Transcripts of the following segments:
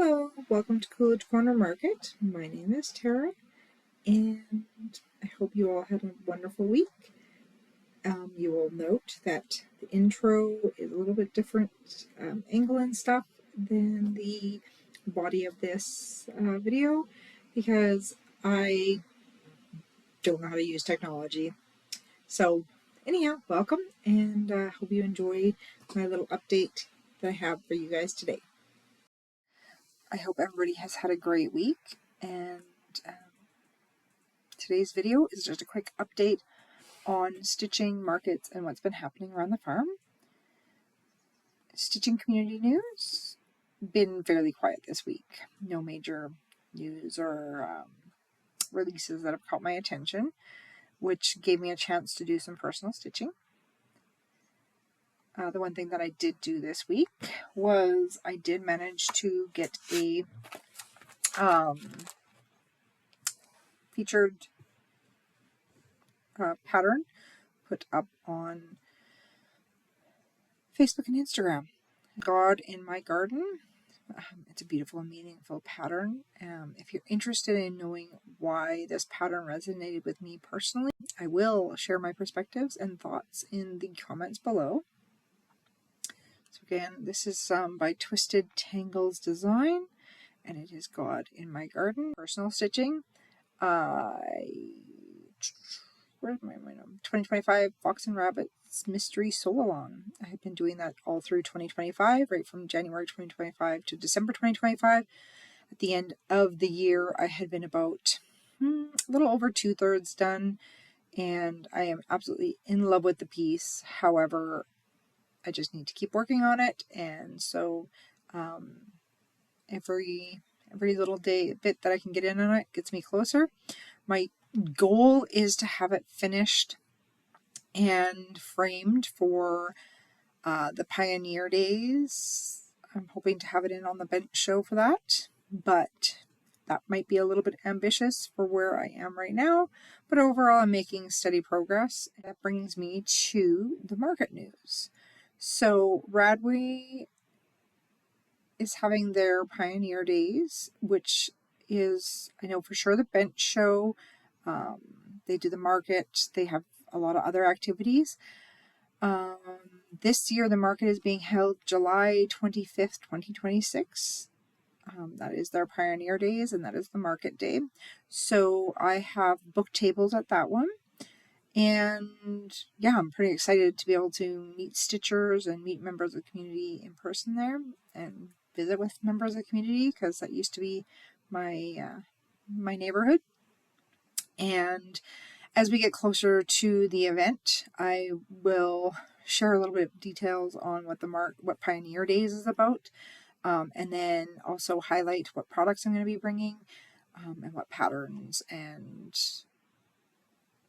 Hello, welcome to Coolidge Corner Market. My name is Tara, and I hope you all had a wonderful week. You will note that the intro is a little bit different angle and stuff than the body of this video because I don't know how to use technology. So anyhow, welcome, and hope you enjoy my little update that I have for you guys today. I hope everybody has had a great week, and today's video is just a quick update on stitching, markets, and what's been happening around the farm. Stitching community news, been fairly quiet this week. No major news or releases that have caught my attention, which gave me a chance to do some personal stitching. The one thing that I did do this week was I did manage to get a featured pattern put up on Facebook and Instagram. God in My Garden. It's a beautiful and meaningful pattern. If you're interested in knowing why this pattern resonated with me personally, I will share my perspectives and thoughts in the comments below. So again, this is by Twisted Tangles Design, and it is God in My Garden. Personal stitching. Where's my 2025 Fox and Rabbits Mystery Sew Along. I have been doing that all through 2025, right from January 2025 to December 2025. At the end of the year, I had been about a little over 2/3 done, and I am absolutely in love with the piece. However, I just need to keep working on it, and so every little bit that I can get in on it gets me closer. My goal is to have it finished and framed for the Pioneer Days. I'm hoping to have it in on the bench show for that, but that might be a little bit ambitious for where I am right now. But overall, I'm making steady progress. And that brings me to the market news. So Radway is having their Pioneer Days, which is, I know for sure, the bench show. They do the market. They have a lot of other activities. This year, the market is being held July 25th, 2026. That is their Pioneer Days, and that is the market day. So I have book tables at that one. And yeah, I'm pretty excited to be able to meet stitchers and meet members of the community in person there and visit with members of the community, because that used to be my my neighborhood. And as we get closer to the event, I will share a little bit of details on what Pioneer Days is about, and then also highlight what products I'm going to be bringing, and what patterns and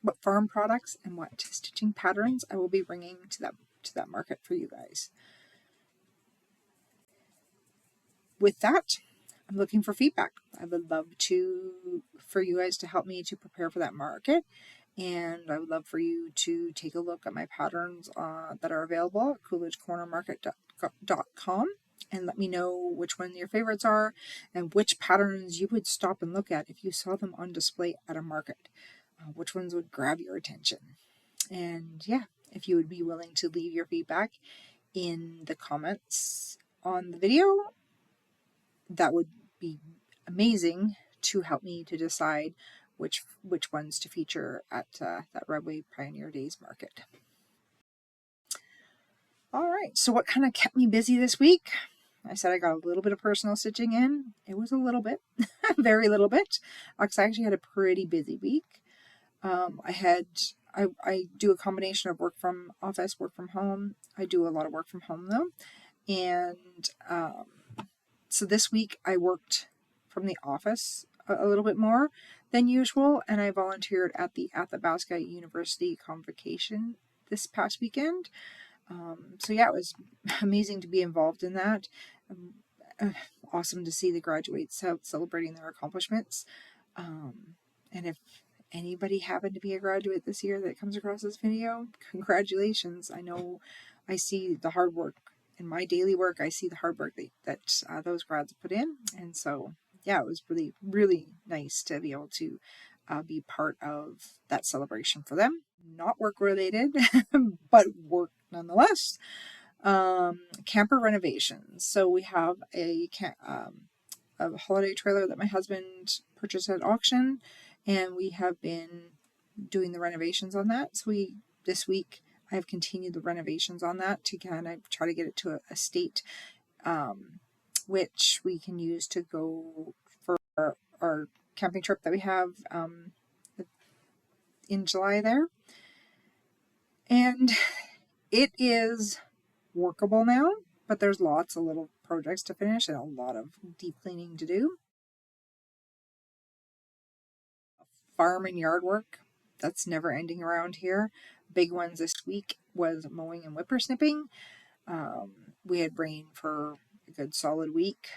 what farm products and what stitching patterns I will be bringing to that market for you guys. With that, I'm looking for feedback. I would love for you guys to help me to prepare for that market, and I would love for you to take a look at my patterns that are available at coolidgecornermarket.com and let me know which one your favorites are and which patterns you would stop and look at if you saw them on display at a market. Which ones would grab your attention? And yeah, if you would be willing to leave your feedback in the comments on the video, that would be amazing to help me to decide which ones to feature at that Radway Pioneer Days Market. All right, so what kind of kept me busy this week? I said I got a little bit of personal stitching in. It was a little bit, very little bit, because I actually had a pretty busy week. I do a combination of work from office, work from home. I do a lot of work from home though. And so this week I worked from the office a little bit more than usual, and I volunteered at the Athabasca University convocation this past weekend. So yeah, it was amazing to be involved in that. Awesome to see the graduates out celebrating their accomplishments. And if anybody happened to be a graduate this year that comes across this video, congratulations. I know I see the hard work in my daily work, I see the hard work that those grads put in. And so, yeah, it was really, really nice to be able to be part of that celebration for them. Not work related, but work nonetheless. Camper renovations. So we have a holiday trailer that my husband purchased at auction, and we have been doing the renovations on that. So this week I have continued the renovations on that to kind of try to get it to a state which we can use to go for our camping trip that we have in July there. And it is workable now, but there's lots of little projects to finish and a lot of deep cleaning to do. Farm and yard work, that's never ending around here. Big ones this week was mowing and whippersnipping. We had rain for a good solid week,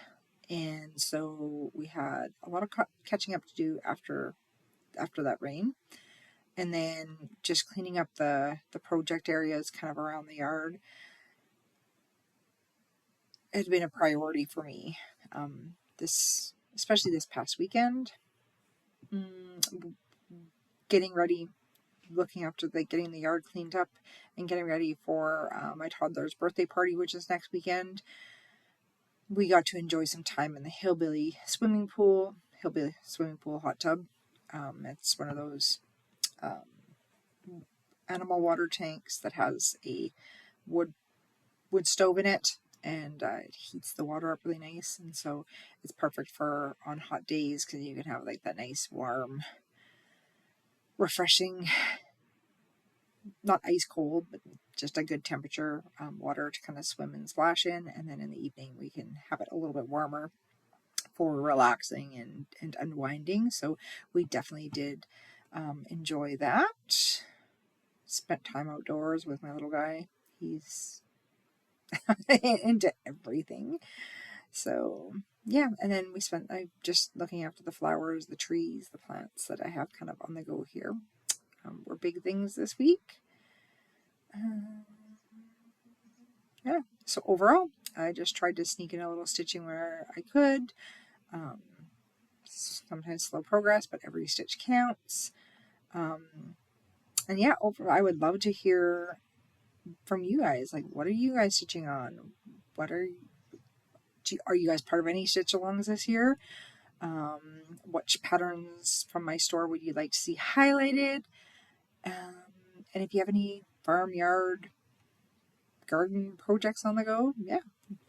and so we had a lot of catching up to do after that rain. And then just cleaning up the project areas kind of around the yard has been a priority for me. Especially this past weekend, getting ready, looking after getting the yard cleaned up and getting ready for my toddler's birthday party, which is next weekend. We got to enjoy some time in the hillbilly swimming pool hot tub. It's one of those animal water tanks that has a wood stove in it, and it heats the water up really nice, and so it's perfect for on hot days because you can have like that nice warm, refreshing, not ice cold, but just a good temperature water to kind of swim and splash in, and then in the evening we can have it a little bit warmer for relaxing and unwinding. So we definitely did enjoy that. Spent time outdoors with my little guy. He's into everything. So yeah, and then I just looking after the flowers, the trees, the plants that I have kind of on the go here. Were big things this week. Yeah, so overall, I just tried to sneak in a little stitching where I could. Sometimes slow progress, but every stitch counts. And yeah, I would love to hear from you guys. Like, what are you guys stitching on? Are you guys part of any stitch alongs this year? Which patterns from my store would you like to see highlighted? And if you have any farmyard garden projects on the go, yeah,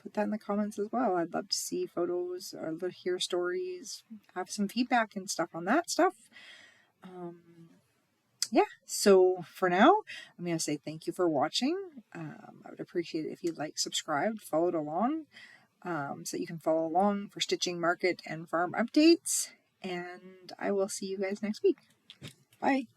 put that in the comments as well. I'd love to see photos or hear stories, have some feedback and stuff on that stuff. Yeah, so for now, I'm going to say thank you for watching. I would appreciate it if you'd like, subscribed, followed along, so that you can follow along for stitching, market, and farm updates. And I will see you guys next week. Bye.